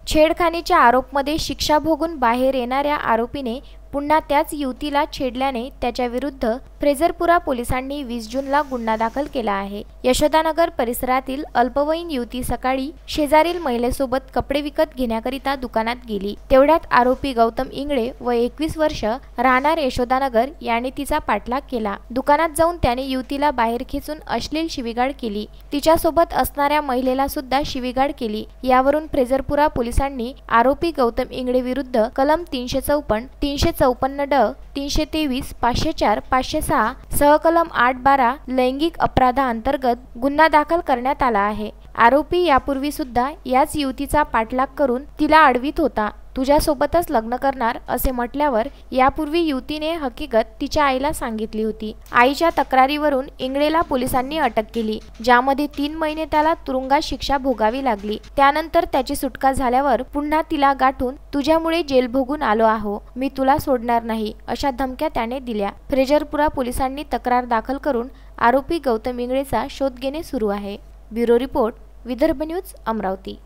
छेडखानीच्या आरोपमध्ये शिक्षा भोगून बाहेर येणाऱ्या आरोपीने पुन्हा त्याच युवतीला छेडल्याने त्याच्या विरुद्ध फ्रेझरपुरा पोलिसांनी 20 जूनला गुन्हा दाखल केला आहे। यशोदानगर परिसरातील अल्पवयीन युवती सकाळी शेजारील महिलेसोबत कपडे विकत घेण्याकरिता दुकानात गेली। तेवढ्यात आरोपी गौतम इंगळे व 21 वर्ष राहणार यशोदानगर याने तिचा पाठलाग केला। दुकानात जाऊन त्याने युवतीला बाहेर खेचून अश्लील शिवीगाळ केली। तिच्यासोबत असणाऱ्या महिलेला सुद्धा शिवीगाळ केली। यावरून फ्रेझरपुरा पोलिसांनी आरोपी गौतम इंगळे विरुद्ध कलम 354, 354 ड, 323, 504, 506 सहकलम 8-12 लैंगिक अपराधाअंतर्गत गुन्हा दाखल करण्यात आला आहे। आरोपी यापूर्वी सुद्धा याच युवतीचा पाठलाग करून तिला अडवित होता। तुझ्यासोबतच लग्न करणार असे म्हटल्यावर यापूर्वी युवतीने हकीकत तिच्या आईला सांगितली होती। आईच्या तक्रारीवरून इंगळेला पोलिसांनी अटक केली, ज्यामध्ये 3 महिने त्याला तुरुंगात शिक्षा भोगावी लागली। त्यानंतर त्याची सुटका झाल्यावर पुन्हा तिला गाठून तुझ्यामुळे जेल भोगून आलो आहो, मी तुला सोडणार नाही अशा धमक्या त्याने दिल्या। फ्रेझरपुरा पोलिसांनी तक्रार दाखल करून आरोपी गौतम इंगळेचा शोध घेणे सुरू आहे। Bureau report, Vidarbha news, Amravati.